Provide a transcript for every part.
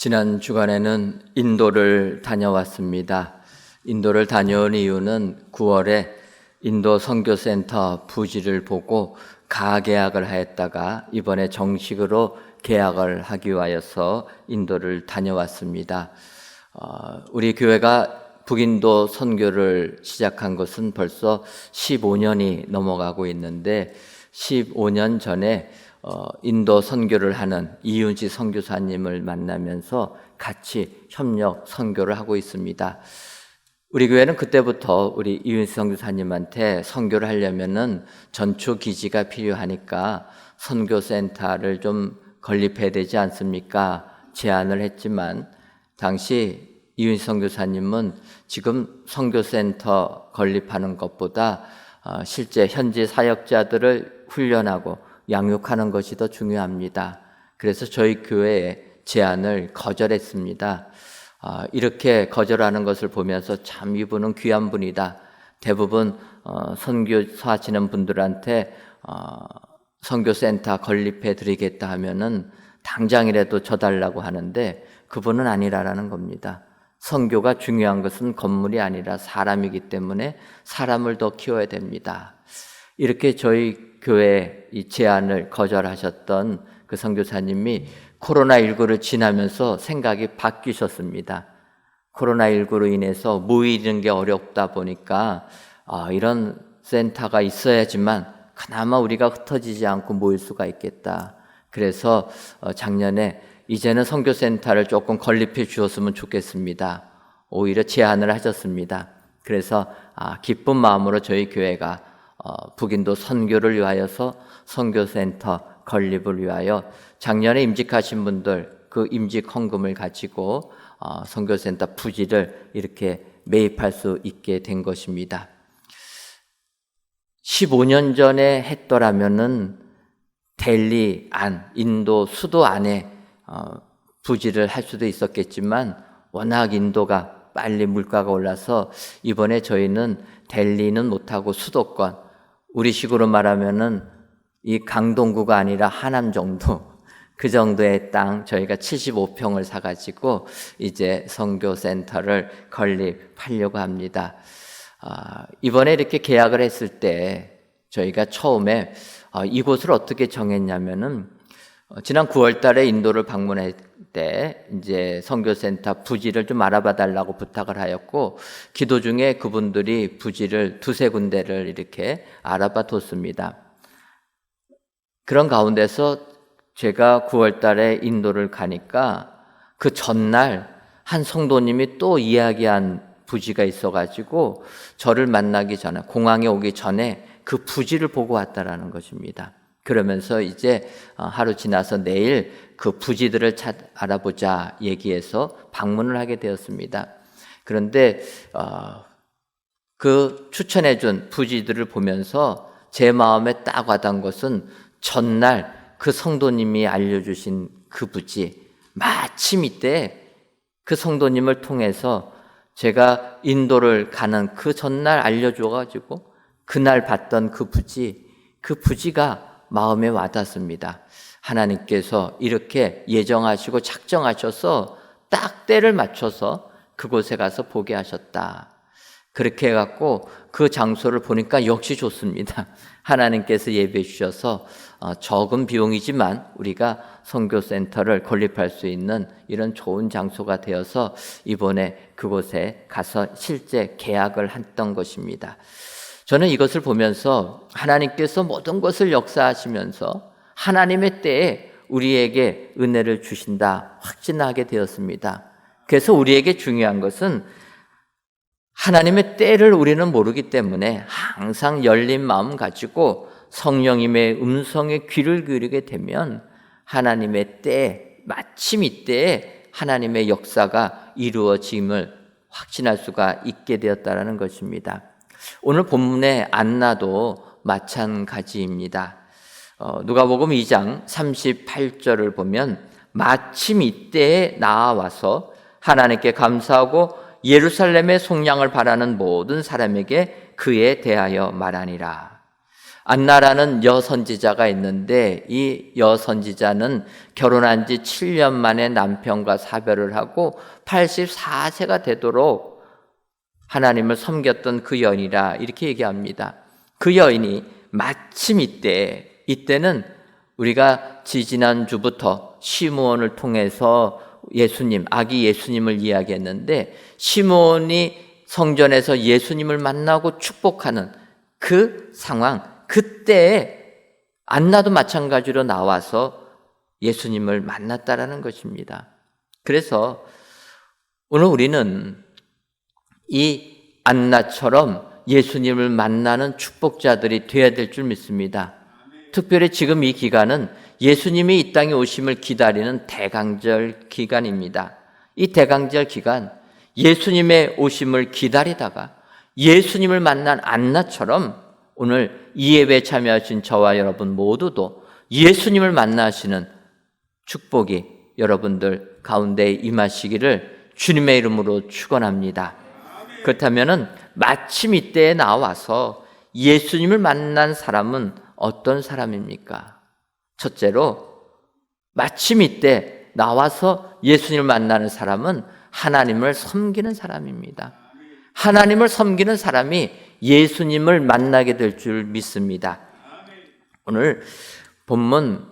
지난 주간에는 인도를 다녀왔습니다. 인도를 다녀온 이유는 9월에 인도 선교센터 부지를 보고 가계약을 하였다가 이번에 정식으로 계약을 하기 위하여서 인도를 다녀왔습니다. 우리 교회가 북인도 선교를 시작한 것은 벌써 15년이 넘어가고 있는데 15년 전에 인도 선교를 하는 이윤지 선교사님을 만나면서 같이 협력 선교를 하고 있습니다. 우리 교회는 그때부터 우리 이윤지 선교사님한테 선교를 하려면은 전초 기지가 필요하니까 선교센터를 좀 건립해야 되지 않습니까? 제안을 했지만 당시 이윤지 선교사님은 지금 선교센터 건립하는 것보다 실제 현지 사역자들을 훈련하고 양육하는 것이 더 중요합니다. 그래서 저희 교회의 제안을 거절했습니다. 이렇게 거절하는 것을 보면서 참 이분은 귀한 분이다. 대부분 선교사하시는 분들한테 선교센터 건립해 드리겠다 하면은 당장이라도 줘달라고 하는데 그분은 아니라라는 겁니다. 선교가 중요한 것은 건물이 아니라 사람이기 때문에 사람을 더 키워야 됩니다. 이렇게 저희 교회 이 제안을 거절하셨던 그 선교사님이 코로나19를 지나면서 생각이 바뀌셨습니다. 코로나19로 인해서 모이는 게 어렵다 보니까 이런 센터가 있어야지만 그나마 우리가 흩어지지 않고 모일 수가 있겠다. 그래서 작년에 이제는 선교센터를 조금 건립해 주었으면 좋겠습니다. 오히려 제안을 하셨습니다. 그래서 기쁜 마음으로 저희 교회가 북인도 선교를 위하여서 선교센터 건립을 위하여 작년에 임직하신 분들 그 임직 헌금을 가지고 선교센터 부지를 이렇게 매입할 수 있게 된 것입니다. 15년 전에 했더라면은 델리 안, 인도 수도 안에 부지를 할 수도 있었겠지만 워낙 인도가 빨리 물가가 올라서 이번에 저희는 델리는 못하고 수도권, 우리식으로 말하면은 이 강동구가 아니라 하남 정도, 그 정도의 땅 저희가 75평을 사가지고 이제 선교센터를 건립하려고 합니다. 이번에 이렇게 계약을 했을 때 저희가 처음에 이곳을 어떻게 정했냐면은 지난 9월 달에 인도를 방문할 때 이제 선교센터 부지를 좀 알아봐 달라고 부탁을 하였고 기도 중에 그분들이 부지를 두세 군데를 이렇게 알아봐 뒀습니다. 그런 가운데서 제가 9월 달에 인도를 가니까 그 전날 한 성도님이 또 이야기한 부지가 있어가지고 저를 만나기 전에 공항에 오기 전에 그 부지를 보고 왔다라는 것입니다. 그러면서 이제 하루 지나서 내일 그 부지들을 알아보자 얘기해서 방문을 하게 되었습니다. 그런데 그 추천해준 부지들을 보면서 제 마음에 딱 와닿은 것은 전날 그 성도님이 알려주신 그 부지, 마침 이때 그 성도님을 통해서 제가 인도를 가는 그 전날 알려줘가지고 그날 봤던 그 부지가 마음에 와닿습니다. 하나님께서 이렇게 예정하시고 작정하셔서 딱 때를 맞춰서 그곳에 가서 보게 하셨다. 그렇게 해갖고 그 장소를 보니까 역시 좋습니다. 하나님께서 예배해 주셔서 적은 비용이지만 우리가 선교센터를 건립할 수 있는 이런 좋은 장소가 되어서 이번에 그곳에 가서 실제 계약을 했던 것입니다. 저는 이것을 보면서 하나님께서 모든 것을 역사하시면서 하나님의 때에 우리에게 은혜를 주신다 확신하게 되었습니다. 그래서 우리에게 중요한 것은 하나님의 때를 우리는 모르기 때문에 항상 열린 마음 가지고 성령님의 음성에 귀를 기울이게 되면 하나님의 때, 마침 이때에 하나님의 역사가 이루어짐을 확신할 수가 있게 되었다는 것입니다. 오늘 본문의 안나도 마찬가지입니다. 누가복음 2장 38절을 보면 마침 이때에 나와서 하나님께 감사하고 예루살렘의 속량을 바라는 모든 사람에게 그에 대하여 말하니라. 안나라는 여선지자가 있는데 이 여선지자는 결혼한 지 7년 만에 남편과 사별을 하고 84세가 되도록 하나님을 섬겼던 그 여인이라 이렇게 얘기합니다. 그 여인이 마침 이때는 우리가 지지난주부터 시므온을 통해서 아기 예수님을 이야기했는데, 시므온이 성전에서 예수님을 만나고 축복하는 그 상황, 그때에 안나도 마찬가지로 나와서 예수님을 만났다라는 것입니다. 그래서 오늘 우리는 이 안나처럼 예수님을 만나는 축복자들이 되어야 될 줄 믿습니다. 특별히 지금 이 기간은 예수님이 이 땅에 오심을 기다리는 대강절 기간입니다. 이 대강절 기간, 예수님의 오심을 기다리다가 예수님을 만난 안나처럼 오늘 이 예배에 참여하신 저와 여러분 모두도 예수님을 만나시는 축복이 여러분들 가운데 임하시기를 주님의 이름으로 축원합니다. 그렇다면은 마침 이때에 나와서 예수님을 만난 사람은 어떤 사람입니까? 첫째로, 마침 이때 나와서 예수님을 만나는 사람은 하나님을 섬기는 사람입니다. 하나님을 섬기는 사람이 예수님을 만나게 될 줄 믿습니다. 오늘 본문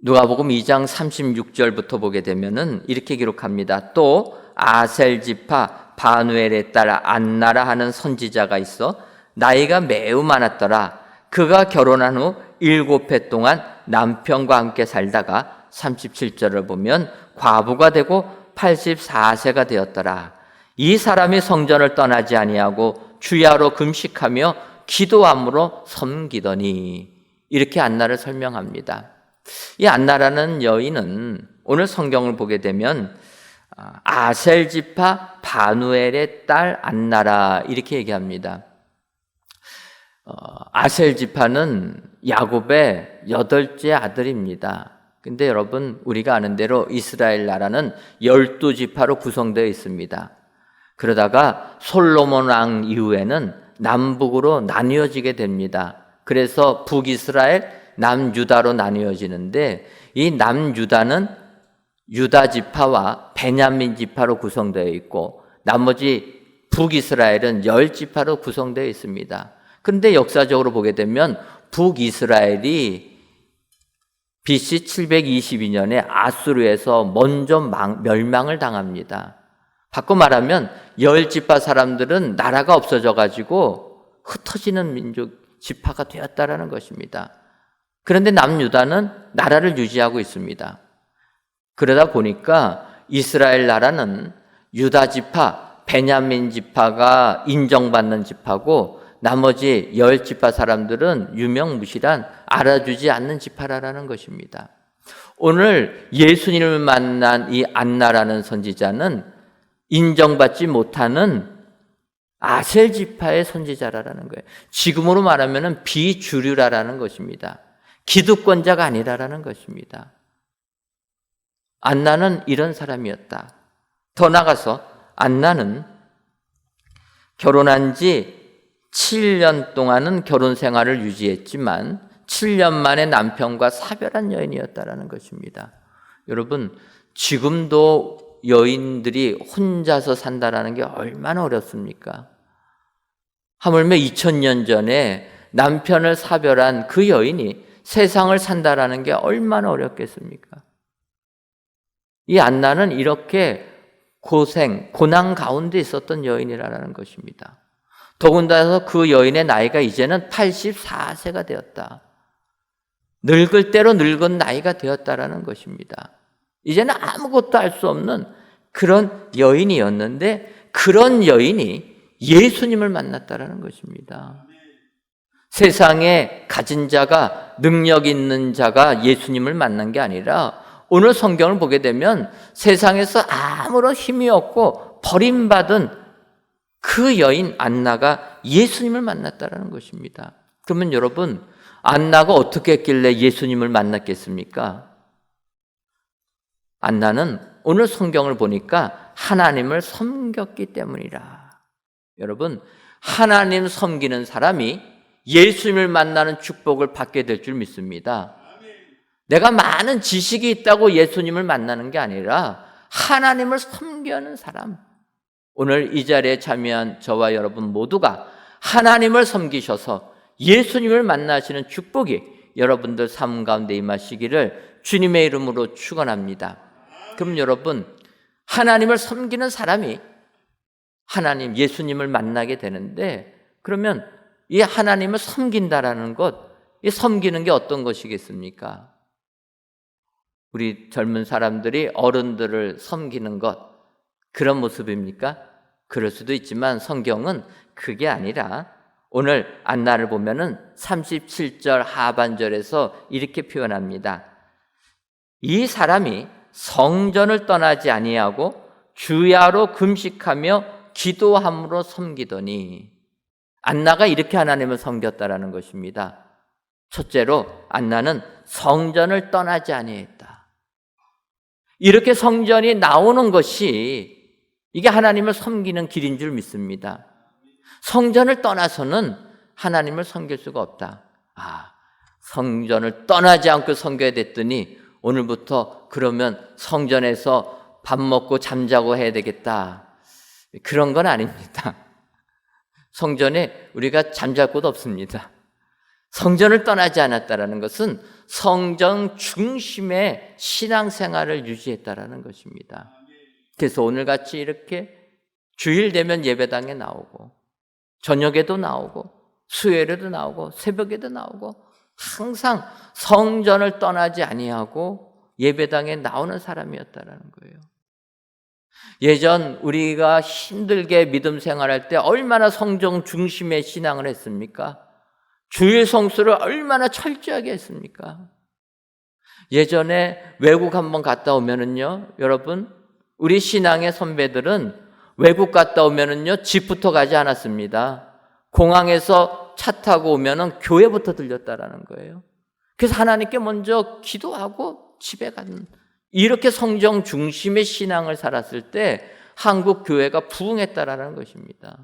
누가복음 2장 36절부터 보게 되면은 이렇게 기록합니다. 또 아셀 지파 바누엘의 딸 안나라 하는 선지자가 있어 나이가 매우 많았더라. 그가 결혼한 후 7해 동안 남편과 함께 살다가 37절을 보면 과부가 되고 84세가 되었더라. 이 사람이 성전을 떠나지 아니하고 주야로 금식하며 기도함으로 섬기더니, 이렇게 안나를 설명합니다. 이 안나라는 여인은 오늘 성경을 보게 되면 아셀 지파 바누엘의 딸 안나라 이렇게 얘기합니다. 아셀 지파는 야곱의 8째 아들입니다. 근데 여러분, 우리가 아는 대로 이스라엘 나라는 12지파로 구성되어 있습니다. 그러다가 솔로몬 왕 이후에는 남북으로 나뉘어지게 됩니다. 그래서 북이스라엘, 남유다로 나뉘어지는데, 이 남유다는 유다 지파와 베냐민 지파로 구성되어 있고 나머지 북이스라엘은 10지파로 구성되어 있습니다. 그런데 역사적으로 보게 되면 북이스라엘이 BC 722년에 아수르에서 먼저 멸망을 당합니다. 바꿔 말하면 10지파 사람들은 나라가 없어져 가지고 흩어지는 민족 지파가 되었다라는 것입니다. 그런데 남유다는 나라를 유지하고 있습니다. 그러다 보니까 이스라엘 나라는 유다 지파, 베냐민 지파가 인정받는 지파고 나머지 10지파 사람들은 유명무실한 알아주지 않는 지파라는 것입니다. 오늘 예수님을 만난 이 안나라는 선지자는 인정받지 못하는 아셀 지파의 선지자라는 거예요. 지금으로 말하면 비주류라는 것입니다. 기득권자가 아니라는 것입니다. 안나는 이런 사람이었다. 더 나아가서 안나는 결혼한 지 7년 동안은 결혼 생활을 유지했지만 7년 만에 남편과 사별한 여인이었다라는 것입니다. 여러분, 지금도 여인들이 혼자서 산다라는 게 얼마나 어렵습니까? 하물며 2000년 전에 남편을 사별한 그 여인이 세상을 산다라는 게 얼마나 어렵겠습니까? 이 안나는 이렇게 고난 가운데 있었던 여인이라는 것입니다. 더군다나 그 여인의 나이가 이제는 84세가 되었다. 늙을 대로 늙은 나이가 되었다라는 것입니다. 이제는 아무것도 할 수 없는 그런 여인이었는데, 그런 여인이 예수님을 만났다라는 것입니다. 세상에 가진 자가, 능력 있는 자가 예수님을 만난 게 아니라 오늘 성경을 보게 되면 세상에서 아무런 힘이 없고 버림받은 그 여인 안나가 예수님을 만났다라는 것입니다. 그러면 여러분, 안나가 어떻게 했길래 예수님을 만났겠습니까? 안나는 오늘 성경을 보니까 하나님을 섬겼기 때문이라. 여러분, 하나님 섬기는 사람이 예수님을 만나는 축복을 받게 될 줄 믿습니다. 내가 많은 지식이 있다고 예수님을 만나는 게 아니라 하나님을 섬기는 사람, 오늘 이 자리에 참여한 저와 여러분 모두가 하나님을 섬기셔서 예수님을 만나시는 축복이 여러분들 삶 가운데 임하시기를 주님의 이름으로 축원합니다. 그럼 여러분, 하나님을 섬기는 사람이 하나님, 예수님을 만나게 되는데, 그러면 이 하나님을 섬긴다라는 것, 이 섬기는 게 어떤 것이겠습니까? 우리 젊은 사람들이 어른들을 섬기는 것, 그런 모습입니까? 그럴 수도 있지만 성경은 그게 아니라 오늘 안나를 보면은 37절 하반절에서 이렇게 표현합니다. 이 사람이 성전을 떠나지 아니하고 주야로 금식하며 기도함으로 섬기더니, 안나가 이렇게 하나님을 섬겼다라는 것입니다. 첫째로 안나는 성전을 떠나지 아니했다. 이렇게 성전이 나오는 것이 이게 하나님을 섬기는 길인 줄 믿습니다. 성전을 떠나서는 하나님을 섬길 수가 없다. 성전을 떠나지 않고 섬겨야 됐더니 오늘부터 그러면 성전에서 밥 먹고 잠자고 해야 되겠다. 그런 건 아닙니다. 성전에 우리가 잠잘 곳 없습니다. 성전을 떠나지 않았다라는 것은 성전 중심의 신앙생활을 유지했다라는 것입니다. 그래서 오늘같이 이렇게 주일 되면 예배당에 나오고 저녁에도 나오고 수요일에도 나오고 새벽에도 나오고 항상 성전을 떠나지 아니하고 예배당에 나오는 사람이었다라는 거예요. 예전 우리가 힘들게 믿음 생활할 때 얼마나 성전 중심의 신앙을 했습니까? 주일 성수를 얼마나 철저하게 했습니까? 예전에 외국 한번 갔다 오면은요, 여러분, 우리 신앙의 선배들은 외국 갔다 오면은요, 집부터 가지 않았습니다. 공항에서 차 타고 오면은 교회부터 들렸다라는 거예요. 그래서 하나님께 먼저 기도하고 집에 가는, 이렇게 성경 중심의 신앙을 살았을 때 한국 교회가 부흥했다라는 것입니다.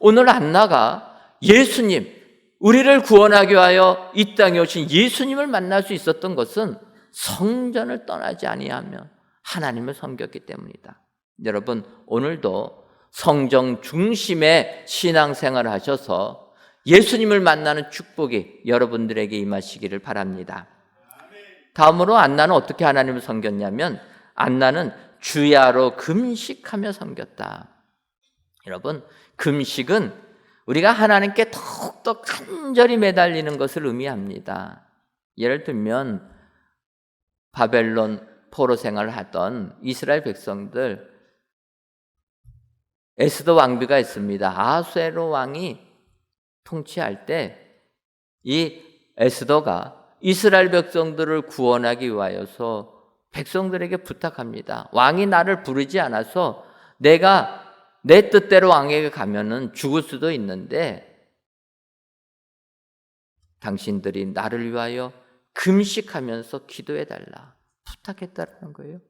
오늘 안나가 예수님, 우리를 구원하기 위하여 이 땅에 오신 예수님을 만날 수 있었던 것은 성전을 떠나지 아니하며 하나님을 섬겼기 때문이다. 여러분, 오늘도 성전 중심의 신앙생활을 하셔서 예수님을 만나는 축복이 여러분들에게 임하시기를 바랍니다. 다음으로 안나는 어떻게 하나님을 섬겼냐면, 안나는 주야로 금식하며 섬겼다. 여러분, 금식은 우리가 하나님께 더욱더 간절히 매달리는 것을 의미합니다. 예를 들면 바벨론 포로 생활을 하던 이스라엘 백성들, 에스더 왕비가 있습니다. 아수에로 왕이 통치할 때 이 에스더가 이스라엘 백성들을 구원하기 위하여서 백성들에게 부탁합니다. 왕이 나를 부르지 않아서 내가 내 뜻대로 왕에게 가면은 죽을 수도 있는데 당신들이 나를 위하여 금식하면서 기도해달라 부탁했다는 거예요.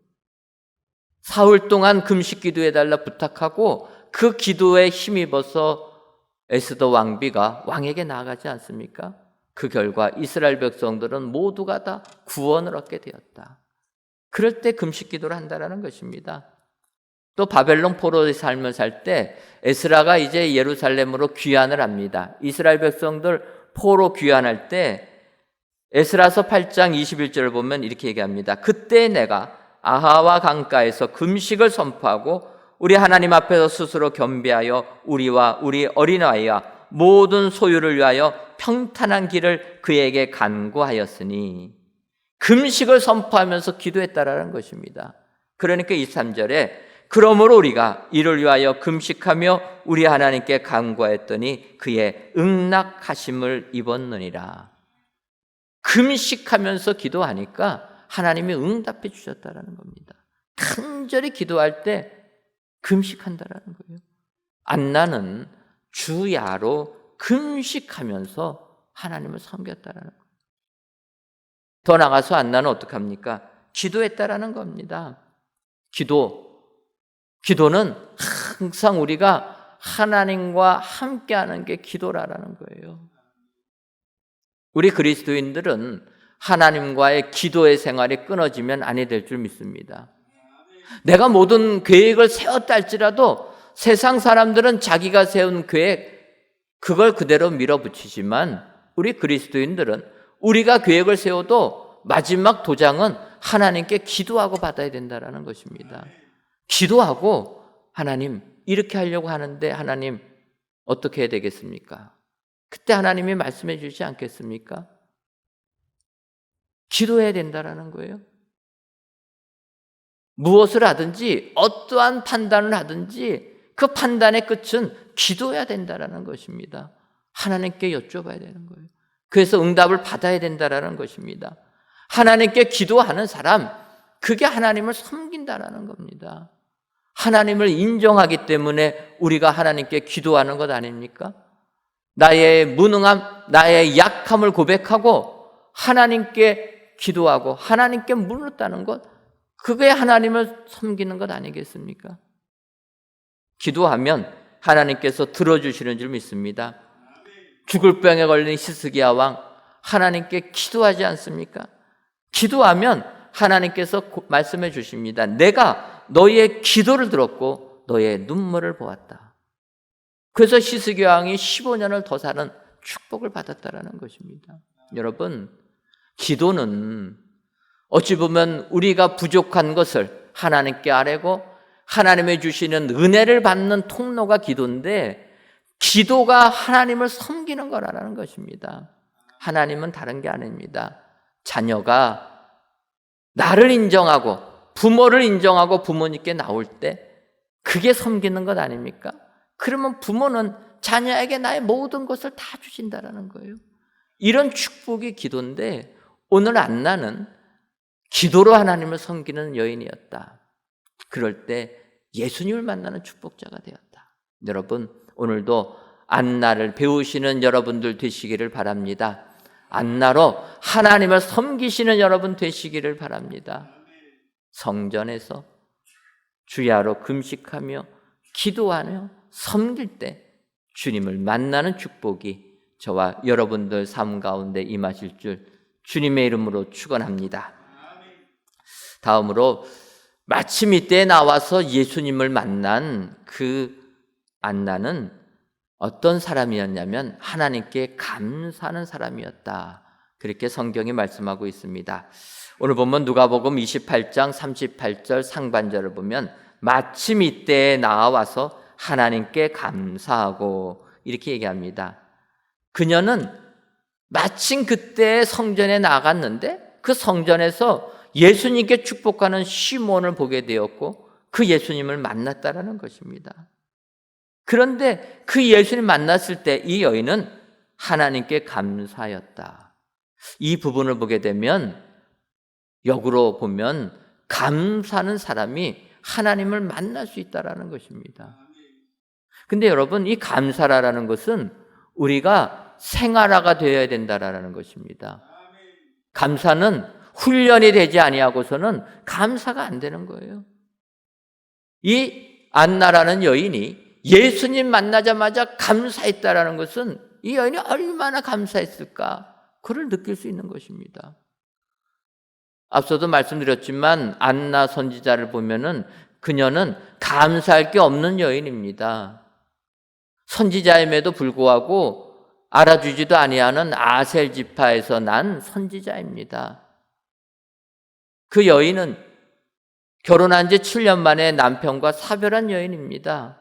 사흘 동안 금식 기도해달라 부탁하고 그 기도에 힘입어서 에스더 왕비가 왕에게 나아가지 않습니까? 그 결과 이스라엘 백성들은 모두가 다 구원을 얻게 되었다. 그럴 때 금식 기도를 한다는 것입니다. 또 바벨론 포로의 삶을 살 때 에스라가 이제 예루살렘으로 귀환을 합니다. 이스라엘 백성들 포로 귀환할 때 에스라서 8장 21절을 보면 이렇게 얘기합니다. 그때 내가 아하와 강가에서 금식을 선포하고 우리 하나님 앞에서 스스로 겸비하여 우리와 우리 어린아이와 모든 소유를 위하여 평탄한 길을 그에게 간구하였으니, 금식을 선포하면서 기도했다라는 것입니다. 그러니까 23절에 그러므로 우리가 이를 위하여 금식하며 우리 하나님께 간구하였더니 그의 응낙하심을 입었느니라. 금식하면서 기도하니까 하나님이 응답해 주셨다라는 겁니다. 간절히 기도할 때 금식한다라는 거예요. 안나는 주야로 금식하면서 하나님을 섬겼다라는 거예요. 더 나가서 안나는 어떻게 합니까? 기도했다라는 겁니다. 기도는 항상 우리가 하나님과 함께하는 게 기도라는 거예요. 우리 그리스도인들은 하나님과의 기도의 생활이 끊어지면 아니 될 줄 믿습니다. 내가 모든 계획을 세웠다 할지라도 세상 사람들은 자기가 세운 계획, 그걸 그대로 밀어붙이지만 우리 그리스도인들은 우리가 계획을 세워도 마지막 도장은 하나님께 기도하고 받아야 된다는 것입니다. 기도하고 하나님 이렇게 하려고 하는데 하나님 어떻게 해야 되겠습니까? 그때 하나님이 말씀해 주시지 않겠습니까? 기도해야 된다는 거예요. 무엇을 하든지 어떠한 판단을 하든지 그 판단의 끝은 기도해야 된다는 것입니다. 하나님께 여쭤봐야 되는 거예요. 그래서 응답을 받아야 된다는 것입니다. 하나님께 기도하는 사람, 그게 하나님을 섬긴다는 겁니다. 하나님을 인정하기 때문에 우리가 하나님께 기도하는 것 아닙니까? 나의 무능함, 나의 약함을 고백하고 하나님께 기도하고 하나님께 물었다는 것, 그게 하나님을 섬기는 것 아니겠습니까? 기도하면 하나님께서 들어주시는 줄 믿습니다. 죽을 병에 걸린 히스기야 왕, 하나님께 기도하지 않습니까? 기도하면 하나님께서 말씀해 주십니다. 내가 너희의 기도를 들었고 너희의 눈물을 보았다. 그래서 히스기야 왕이 15년을 더 사는 축복을 받았다는 것입니다. 여러분, 기도는 어찌 보면 우리가 부족한 것을 하나님께 아뢰고 하나님의 주시는 은혜를 받는 통로가 기도인데, 기도가 하나님을 섬기는 거라는 것입니다. 하나님은 다른 게 아닙니다. 자녀가 나를 인정하고 부모를 인정하고 부모님께 나올 때 그게 섬기는 것 아닙니까? 그러면 부모는 자녀에게 나의 모든 것을 다 주신다는 거예요. 이런 축복이 기도인데, 오늘 안나는 기도로 하나님을 섬기는 여인이었다. 그럴 때 예수님을 만나는 축복자가 되었다. 여러분, 오늘도 안나를 배우시는 여러분들 되시기를 바랍니다. 안나로 하나님을 섬기시는 여러분 되시기를 바랍니다. 성전에서 주야로 금식하며 기도하며 섬길 때 주님을 만나는 축복이 저와 여러분들 삶 가운데 임하실 줄 주님의 이름으로 축원합니다. 다음으로 마침 이때에 나와서 예수님을 만난 그 안나는 어떤 사람이었냐면 하나님께 감사하는 사람이었다. 그렇게 성경이 말씀하고 있습니다. 오늘 보면 누가복음 28장 38절 상반절을 보면 마침 이때에 나와서 하나님께 감사하고 이렇게 얘기합니다. 그녀는 마침 그때 성전에 나갔는데 그 성전에서 예수님께 축복하는 시몬을 보게 되었고 그 예수님을 만났다라는 것입니다. 그런데 그 예수님 만났을 때 이 여인은 하나님께 감사하였다. 이 부분을 보게 되면 역으로 보면 감사하는 사람이 하나님을 만날 수 있다라는 것입니다. 근데 여러분, 이 감사라는 것은 우리가 생활화가 되어야 된다라는 것입니다. 감사는 훈련이 되지 아니하고서는 감사가 안 되는 거예요. 이 안나라는 여인이 예수님 만나자마자 감사했다라는 것은 이 여인이 얼마나 감사했을까, 그걸 느낄 수 있는 것입니다. 앞서도 말씀드렸지만 안나 선지자를 보면은 그녀는 감사할 게 없는 여인입니다. 선지자임에도 불구하고 알아주지도 아니하는 아셀 지파에서 난 선지자입니다. 그 여인은 결혼한 지 7년 만에 남편과 사별한 여인입니다.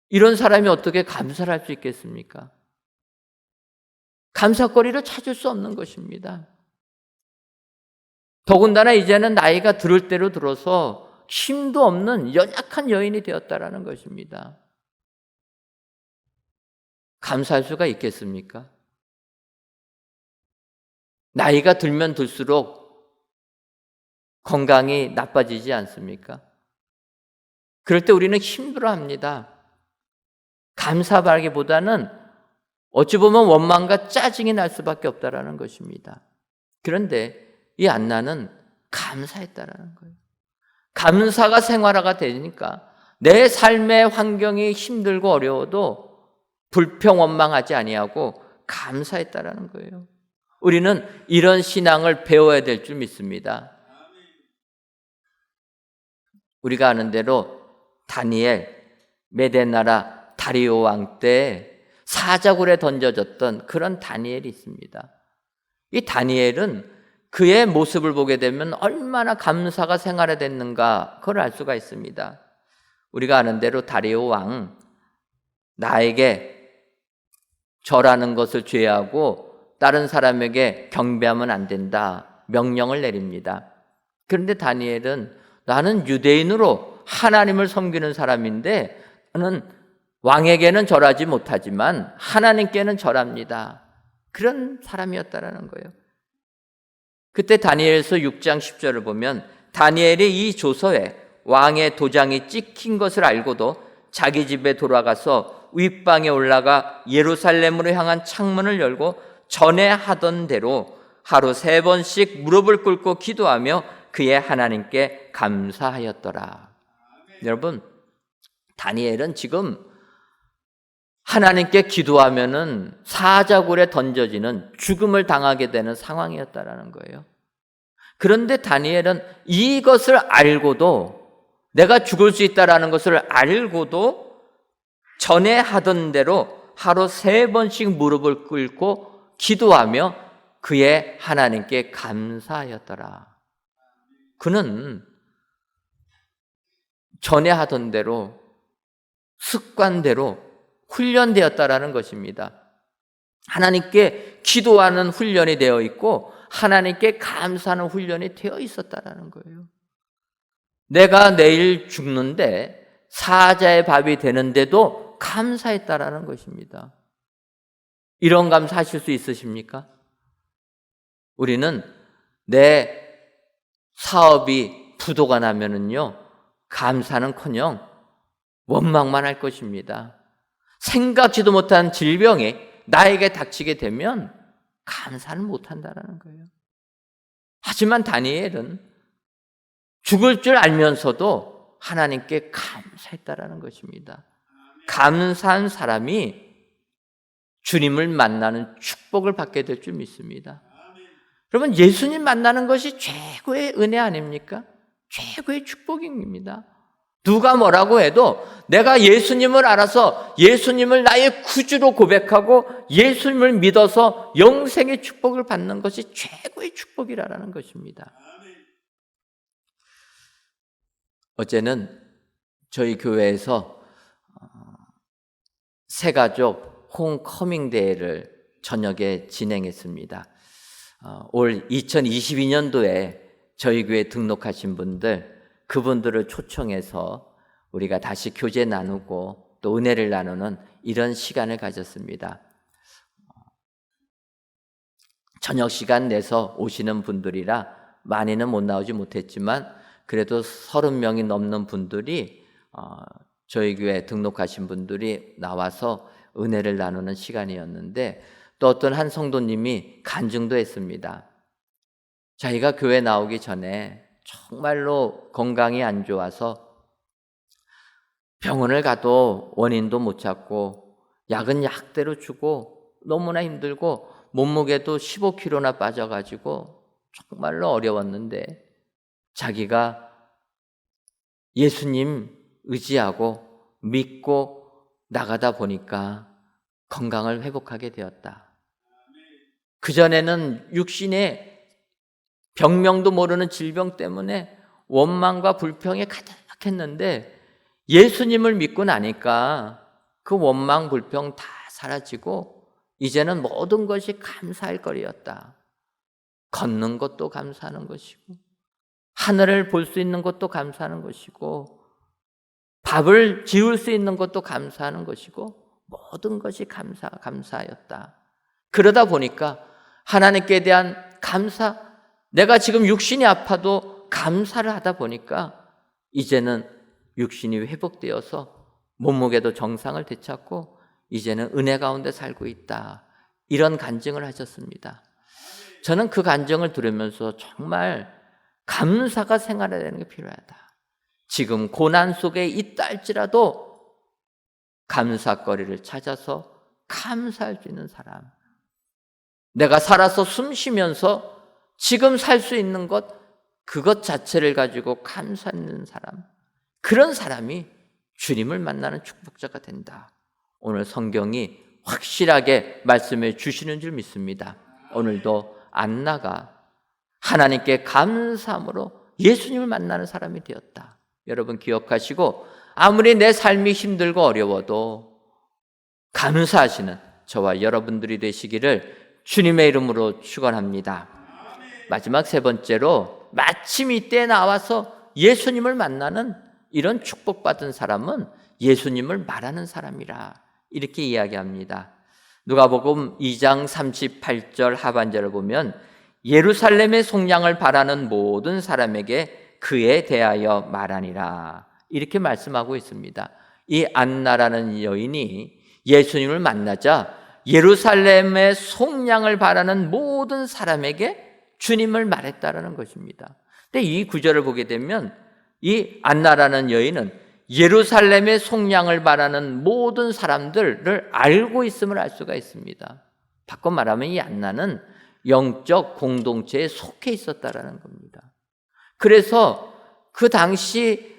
이런 사람이 어떻게 감사를 할 수 있겠습니까? 감사거리를 찾을 수 없는 것입니다. 더군다나 이제는 나이가 들을 대로 들어서 힘도 없는 연약한 여인이 되었다라는 것입니다. 감사할 수가 있겠습니까? 나이가 들면 들수록 건강이 나빠지지 않습니까? 그럴 때 우리는 힘들어합니다. 감사하기보다는 어찌 보면 원망과 짜증이 날 수밖에 없다라는 것입니다. 그런데 이 안나는 감사했다라는 거예요. 감사가 생활화가 되니까 내 삶의 환경이 힘들고 어려워도 불평 원망하지 아니하고 감사했다라는 거예요. 우리는 이런 신앙을 배워야 될 줄 믿습니다. 우리가 아는 대로 다니엘, 메데나라 다리오 왕 때 사자굴에 던져졌던 그런 다니엘이 있습니다. 이 다니엘은 그의 모습을 보게 되면 얼마나 감사가 생활화됐는가 그걸 알 수가 있습니다. 우리가 아는 대로 다리오 왕, 나에게 절하는 것을 제외하고 다른 사람에게 경배하면 안 된다 명령을 내립니다. 그런데 다니엘은 나는 유대인으로 하나님을 섬기는 사람인데 나는 왕에게는 절하지 못하지만 하나님께는 절합니다. 그런 사람이었다라는 거예요. 그때 다니엘서 6장 10절을 보면 다니엘이 이 조서에 왕의 도장이 찍힌 것을 알고도 자기 집에 돌아가서 윗방에 올라가 예루살렘으로 향한 창문을 열고 전에 하던 대로 하루 3번씩 무릎을 꿇고 기도하며 그의 하나님께 감사하였더라. 여러분, 다니엘은 지금 하나님께 기도하면은 사자굴에 던져지는 죽음을 당하게 되는 상황이었다라는 거예요. 그런데 다니엘은 이것을 알고도 내가 죽을 수 있다라는 것을 알고도 전에 하던 대로 하루 3번씩 무릎을 꿇고 기도하며 그의 하나님께 감사하였더라. 그는 전에 하던 대로 습관대로 훈련되었다라는 것입니다. 하나님께 기도하는 훈련이 되어 있고 하나님께 감사하는 훈련이 되어 있었다라는 거예요. 내가 내일 죽는데 사자의 밥이 되는데도 감사했다라는 것입니다. 이런 감사하실 수 있으십니까? 우리는 내 사업이 부도가 나면은요, 감사는커녕 원망만 할 것입니다. 생각지도 못한 질병이 나에게 닥치게 되면 감사는 못한다라는 거예요. 하지만 다니엘은 죽을 줄 알면서도 하나님께 감사했다라는 것입니다. 감사한 사람이 주님을 만나는 축복을 받게 될 줄 믿습니다. 여러분, 예수님 만나는 것이 최고의 은혜 아닙니까? 최고의 축복입니다. 누가 뭐라고 해도 내가 예수님을 알아서 예수님을 나의 구주로 고백하고 예수님을 믿어서 영생의 축복을 받는 것이 최고의 축복이라는 것입니다. 어제는 저희 교회에서 새가족 홈커밍 대회를 저녁에 진행했습니다. 올 2022년도에 저희 교회에 등록하신 분들, 그분들을 초청해서 우리가 다시 교제 나누고 또 은혜를 나누는 이런 시간을 가졌습니다. 저녁 시간 내서 오시는 분들이라 많이는 못 나오지 못했지만 그래도 30명이 넘는 분들이 저희 교회에 등록하신 분들이 나와서 은혜를 나누는 시간이었는데 또 어떤 한 성도님이 간증도 했습니다. 자기가 교회 나오기 전에 정말로 건강이 안 좋아서 병원을 가도 원인도 못 찾고 약은 약대로 주고 너무나 힘들고 몸무게도 15kg나 빠져가지고 정말로 어려웠는데 자기가 예수님 의지하고 믿고 나가다 보니까 건강을 회복하게 되었다. 그전에는 육신의 병명도 모르는 질병 때문에 원망과 불평에 가득했는데 예수님을 믿고 나니까 그 원망, 불평 다 사라지고 이제는 모든 것이 감사할 거리였다. 걷는 것도 감사하는 것이고 하늘을 볼 수 있는 것도 감사하는 것이고 밥을 지을 수 있는 것도 감사하는 것이고 모든 것이 감사하였다. 그러다 보니까 하나님께 대한 감사, 내가 지금 육신이 아파도 감사를 하다 보니까 이제는 육신이 회복되어서 몸무게도 정상을 되찾고 이제는 은혜 가운데 살고 있다. 이런 간증을 하셨습니다. 저는 그 간증을 들으면서 정말 감사가 생활화되는 게 필요하다. 지금 고난 속에 있다 할지라도 감사거리를 찾아서 감사할 수 있는 사람. 내가 살아서 숨 쉬면서 지금 살 수 있는 것, 그것 자체를 가지고 감사하는 사람. 그런 사람이 주님을 만나는 축복자가 된다. 오늘 성경이 확실하게 말씀해 주시는 줄 믿습니다. 오늘도 안나가 하나님께 감사함으로 예수님을 만나는 사람이 되었다. 여러분 기억하시고 아무리 내 삶이 힘들고 어려워도 감사하시는 저와 여러분들이 되시기를 주님의 이름으로 축원합니다. 마지막 세 번째로 마침 이때 나와서 예수님을 만나는 이런 축복받은 사람은 예수님을 말하는 사람이라 이렇게 이야기합니다. 누가복음 2장 38절 하반절을 보면 예루살렘의 속량을 바라는 모든 사람에게 그에 대하여 말하니라 이렇게 말씀하고 있습니다. 이 안나라는 여인이 예수님을 만나자 예루살렘의 속량을 바라는 모든 사람에게 주님을 말했다라는 것입니다. 근데 이 구절을 보게 되면 이 안나라는 여인은 예루살렘의 속량을 바라는 모든 사람들을 알고 있음을 알 수가 있습니다. 바꿔 말하면 이 안나는 영적 공동체에 속해 있었다라는 겁니다. 그래서 그 당시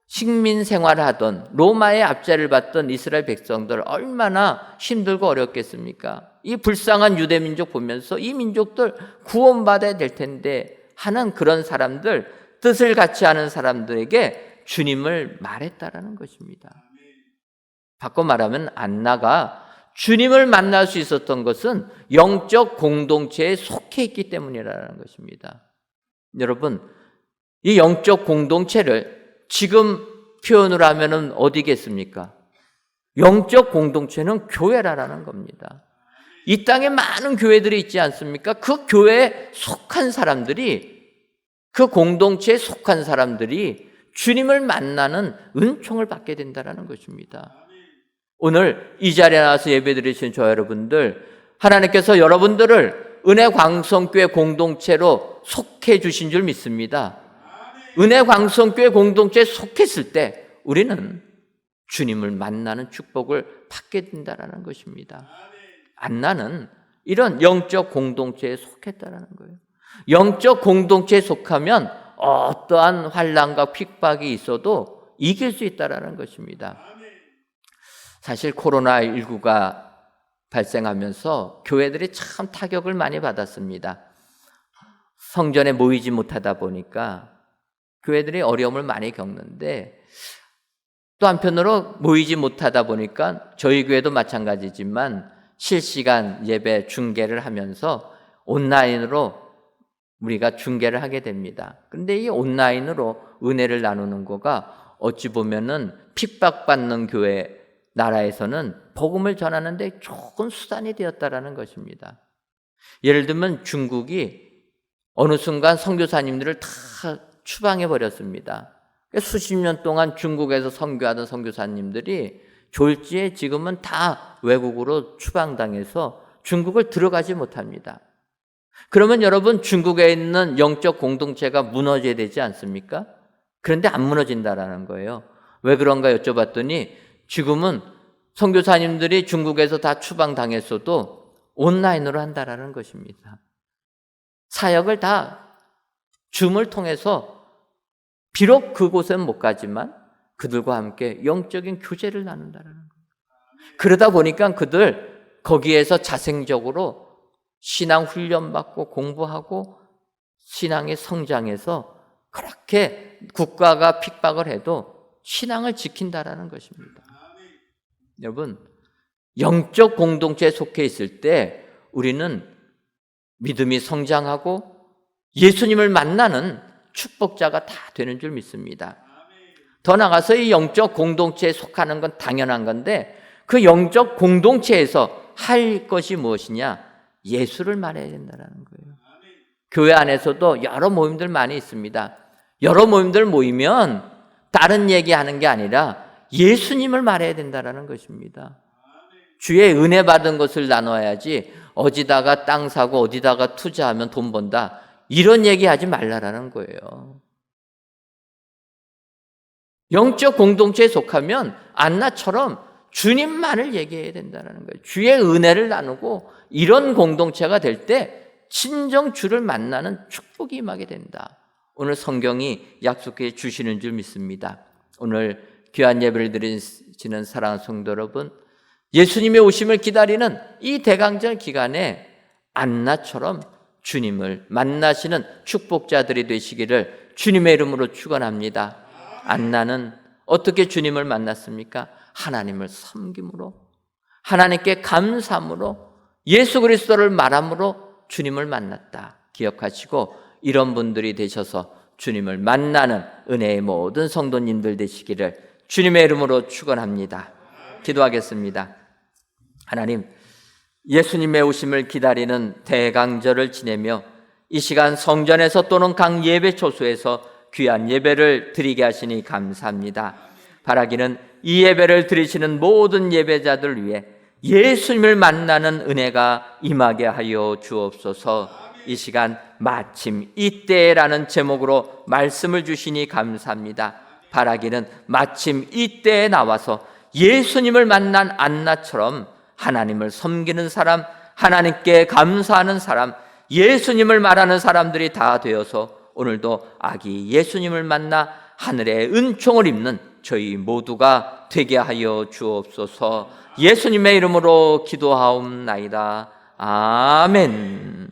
식민 생활을 하던 로마의 압제를 받던 이스라엘 백성들 얼마나 힘들고 어렵겠습니까? 이 불쌍한 유대 민족 보면서 이 민족들 구원받아야 될 텐데 하는 그런 사람들, 뜻을 같이 하는 사람들에게 주님을 말했다라는 것입니다. 바꿔 말하면 안나가 주님을 만날 수 있었던 것은 영적 공동체에 속해 있기 때문이라는 것입니다. 여러분, 이 영적 공동체를 지금 표현을 하면은 어디겠습니까? 영적 공동체는 교회라는 겁니다. 이 땅에 많은 교회들이 있지 않습니까? 그 교회에 속한 사람들이, 그 공동체에 속한 사람들이 주님을 만나는 은총을 받게 된다는 것입니다. 오늘 이 자리에 나와서 예배드리신 저 여러분들, 하나님께서 여러분들을 은혜광성교회 공동체로 속해 주신 줄 믿습니다. 은혜광성교회 공동체에 속했을 때 우리는 주님을 만나는 축복을 받게 된다는 것입니다. 안나는 이런 영적 공동체에 속했다는 거예요. 영적 공동체에 속하면 어떠한 환난과 핍박이 있어도 이길 수 있다는 것입니다. 사실 코로나19가 발생하면서 교회들이 참 타격을 많이 받았습니다. 성전에 모이지 못하다 보니까 교회들이 어려움을 많이 겪는데 또 한편으로 모이지 못하다 보니까 저희 교회도 마찬가지지만 실시간 예배 중계를 하면서 온라인으로 우리가 중계를 하게 됩니다. 그런데 이 온라인으로 은혜를 나누는 거가 어찌 보면은 핍박받는 교회 나라에서는 복음을 전하는데 좋은 수단이 되었다라는 것입니다. 예를 들면 중국이 어느 순간 선교사님들을 다 추방해 버렸습니다. 수십 년 동안 중국에서 선교하던 선교사님들이 졸지에 지금은 다 외국으로 추방당해서 중국을 들어가지 못합니다. 그러면 여러분 중국에 있는 영적 공동체가 무너져야 되지 않습니까? 그런데 안 무너진다라는 거예요. 왜 그런가 여쭤봤더니 지금은 선교사님들이 중국에서 다 추방당했어도 온라인으로 한다라는 것입니다. 사역을 다 줌을 통해서 비록 그곳엔 못 가지만 그들과 함께 영적인 교제를 나눈다라는 거예요. 그러다 보니까 그들 거기에서 자생적으로 신앙 훈련받고 공부하고 신앙의 성장해서 그렇게 국가가 핍박을 해도 신앙을 지킨다라는 것입니다. 여러분, 영적 공동체에 속해 있을 때 우리는 믿음이 성장하고 예수님을 만나는 축복자가 다 되는 줄 믿습니다. 더 나아가서 이 영적 공동체에 속하는 건 당연한 건데 그 영적 공동체에서 할 것이 무엇이냐? 예수를 말해야 된다는 거예요. 교회 안에서도 여러 모임들 많이 있습니다. 여러 모임들 모이면 다른 얘기하는 게 아니라 예수님을 말해야 된다는 것입니다. 주의 은혜 받은 것을 나눠야지 어디다가 땅 사고 어디다가 투자하면 돈 번다 이런 얘기하지 말라라는 거예요. 영적 공동체에 속하면 안나처럼 주님만을 얘기해야 된다는 거예요. 주의 은혜를 나누고 이런 공동체가 될 때 진정 주를 만나는 축복이 임하게 된다. 오늘 성경이 약속해 주시는 줄 믿습니다. 오늘 귀한 예배를 드리시는 사랑하는 성도 여러분, 예수님의 오심을 기다리는 이 대강절 기간에 안나처럼 주님을 만나시는 축복자들이 되시기를 주님의 이름으로 축원합니다. 안나는 어떻게 주님을 만났습니까? 하나님을 섬김으로, 하나님께 감사함으로, 예수 그리스도를 말함으로 주님을 만났다. 기억하시고 이런 분들이 되셔서 주님을 만나는 은혜의 모든 성도님들 되시기를 주님의 이름으로 축원합니다. 기도하겠습니다. 하나님, 예수님의 오심을 기다리는 대강절을 지내며 이 시간 성전에서 또는 각 예배 초소에서 귀한 예배를 드리게 하시니 감사합니다. 바라기는 이 예배를 드리시는 모든 예배자들 위해 예수님을 만나는 은혜가 임하게 하여 주옵소서. 이 시간 마침 이때라는 제목으로 말씀을 주시니 감사합니다. 바라기는 마침 이때에 나와서 예수님을 만난 안나처럼 하나님을 섬기는 사람, 하나님께 감사하는 사람, 예수님을 말하는 사람들이 다 되어서 오늘도 아기 예수님을 만나 하늘의 은총을 입는 저희 모두가 되게 하여 주옵소서. 예수님의 이름으로 기도하옵나이다. 아멘.